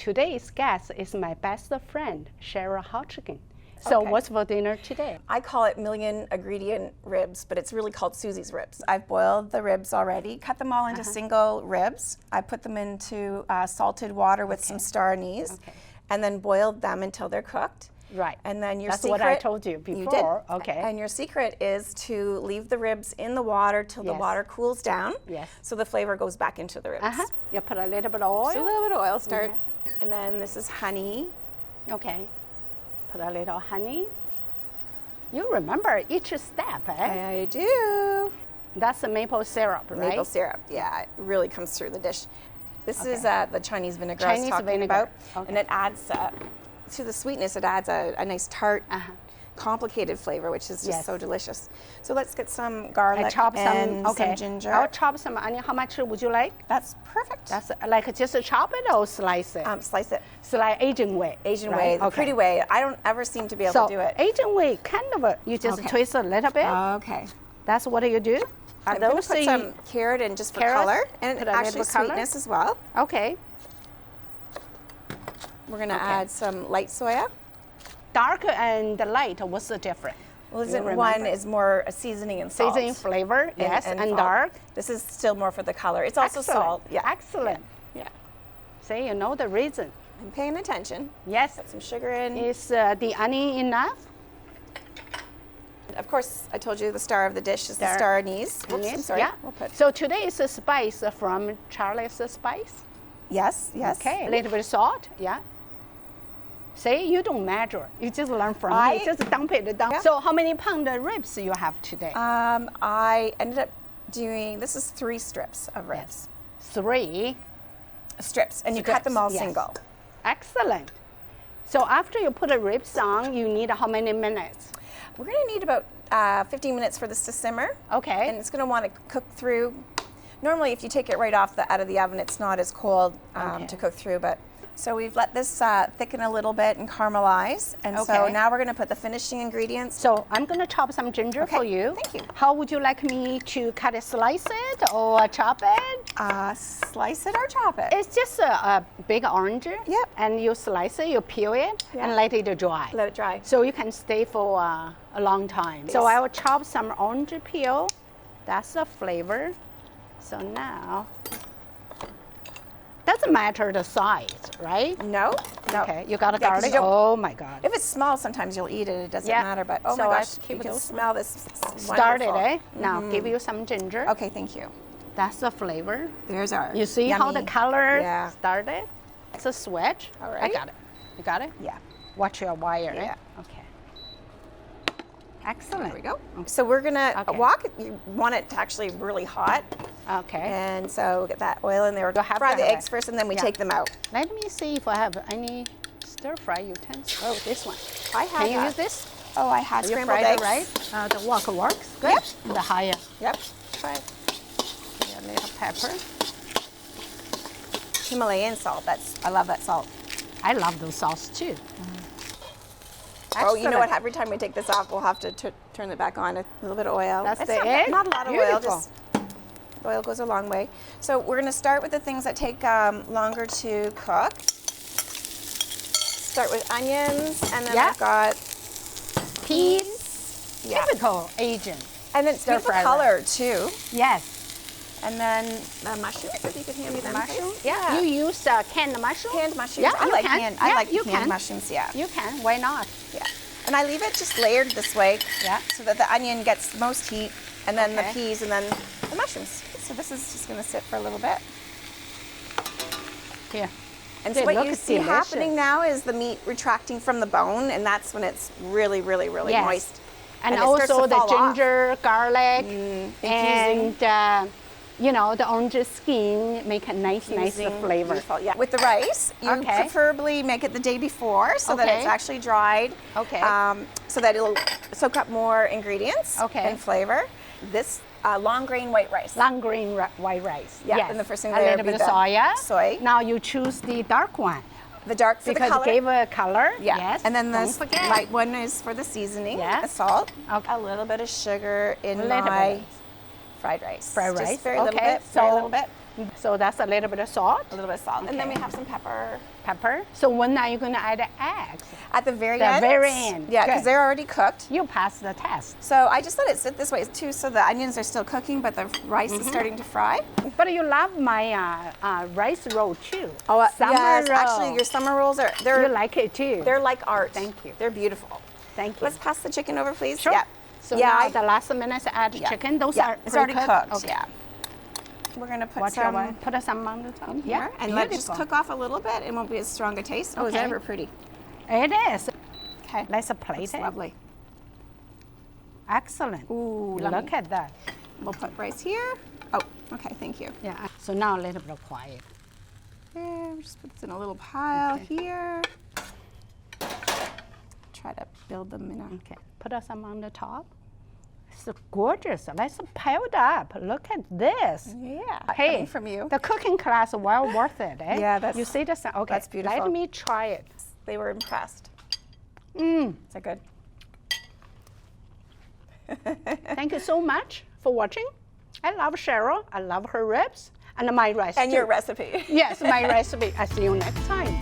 today's guest is my best friend, Cheryl Hodgkin. So what's for dinner today? I call it million ingredient ribs, but it's really called Susie's ribs. I've boiled the ribs already, cut them all into single ribs. I put them into salted water with some star anise, and then boiled them until they're cooked. Right. And then your That's secret, what I told you before. You did. Okay. And your secret is to leave the ribs in the water till the water cools down. Yes. So the flavor goes back into the ribs. You put a little bit of oil. Just a little bit of oil, start. And then this is honey. Okay. Put a little honey. You remember each step, eh? I do. That's the maple syrup, right? Maple syrup, yeah, it really comes through the dish. This is the Chinese vinegar I was talking vinegar. about, and it adds to the sweetness. It adds a nice tart, complicated flavor, which is just so delicious. So let's get some garlic and some ginger. I'll chop some onion. How much would you like? That's perfect. That's like just chop it or slice it? Slice it. Slice Asian way. Asian way, the pretty way. I don't ever seem to be able to do it. Asian way, kind of, you just twist a little bit. Okay. That's what you do? I'm going to put some carrot in just for color, and actually sweetness as well. Okay. We're going to add some light soya. Dark and light, what's the difference? Well, one is more a seasoning and salt. Seasoning flavor, yes, and dark. This is still more for the color. It's also salt. Yeah. Excellent. Yeah. See, you know the reason. I'm paying attention. Yes. Put some sugar in. Is the onion enough? Of course, I told you the star of the dish is the star anise. Oops, I'm sorry. Yeah. So today is a spice from Charlie's Spice? Yes, yes. Okay, a little bit of salt, yeah. See, you don't measure. You just learn from me. Just dump it down. Yeah. So how many pound ribs you have today? I ended up doing, this is 3 strips of ribs. 3 strips, and you cut them all single. Excellent. So after you put the ribs on, you need how many minutes? We're going to need about 15 minutes for this to simmer. Okay. And it's going to want to cook through. Normally, if you take it right out of the oven, it's not as cold to cook through, but so we've let this thicken a little bit and caramelize, and so now we're going to put the finishing ingredients. So I'm going to chop some ginger for you. Thank you. How would you like me to cut it, slice it, or chop it? Slice it or chop it. It's just a big orange. Yep. And you slice it, you peel it, and let it dry. Let it dry. So you can stay for a long time. Yes. So I will chop some orange peel. That's the flavor. So now, doesn't matter the size, right? No. Okay, you got a garlic. Oh my God. If it's small, sometimes you'll eat it. It doesn't matter. But oh my gosh, you can smell this. Started, eh? Now give you some ginger. Okay, thank you. That's the flavor. There's our. You see how the color started? It's a switch. All right. I got it. You got it? Yeah. Watch your wire. Yeah. Eh? Okay. Excellent. There we go. So we're gonna you want it to actually really hot. Okay. And so get that oil in there. We'll fry the eggs first, and then we take them out. Let me see if I have any stir fry utensils. Oh, this one. I have. Can you use this? Oh, I have scrambled It eggs. right? The wok works. Good. Yep. The higher. Yep. Try it. A little pepper. Himalayan salt. I love that salt. I love those salts too. Oh, you know what? Every time we take this off, we'll have to turn it back on. A little bit of oil. That's the egg? Not a lot of oil. Just oil goes a long way. So we're going to start with the things that take longer to cook. Start with onions, and then I've got peas. Typical Asian. And then it's beautiful color too. Yes. And then the mushrooms, if you could hand me the mushrooms. Yeah. You use canned mushrooms? Canned mushrooms. Yeah, I like canned mushrooms, yeah. You can, why not? Yeah. And I leave it just layered this way. Yeah. So that the onion gets most heat, and then the peas, and then the mushrooms. So this is just going to sit for a little bit. Here. And so what you see happening now is the meat retracting from the bone, and that's when it's really, really, really moist. And also the ginger, garlic, and you know, the orange skin make a nice flavor. Yeah. With the rice, you preferably make it the day before so that it's actually dried. Okay. So that it'll soak up more ingredients and flavor. This long grain white rice. Long grain white rice. Yeah. Yes. And the first thing a little bit of soya. Soy. Now you choose the dark one. The dark for because the color. Because it gave a color. Yeah. Yes. And then the light one is for the seasoning. Yeah. The salt. Okay. A little bit of sugar in my fried rice. Fried rice. Just very little bit. Very little bit. So that's a little bit of salt, A little bit of salt. And then we have some pepper. pepper. So when are you going to add the eggs? At the very The end. very end. Yeah, because Good. they're already cooked. You pass the test. So I just let it sit this way too, so the onions are still cooking, but the rice is starting to fry. But you love my rice roll too. Summer yes, roll. actually, your summer rolls are You like it too. they're like art. Thank you. They're beautiful. Thank you. Let's pass the chicken over, please. Sure. Yeah. So yeah, now I- the last minute add chicken. Those yeah, are it's already pre-cooked? cooked. Okay. Yeah. We're gonna put Watch some your put some on the top. in Yeah, here and let it just beautiful. cook off a little bit. It won't be as strong a taste. Oh, is that Okay. ever pretty? It is. Okay. Let's plate It's it. lovely. Excellent. Ooh, Look yummy. at that. We'll put rice here. Oh, okay. Thank you. Yeah. So now a little bit of quiet. There. Just put this in a little pile Okay. here. Try to build them in a. Okay. Put some on the top. It's gorgeous. Let's pile it up. Look at this. Yeah. Hey, coming from you. the cooking class well worth it, eh? Yeah, that's- You see this? Okay, that's beautiful. Let me try it. They were impressed. Mm. Is that good? Thank you so much for watching. I love Cheryl. I love her ribs and my rice And too. your recipe. Yes, my recipe. I'll see you next time.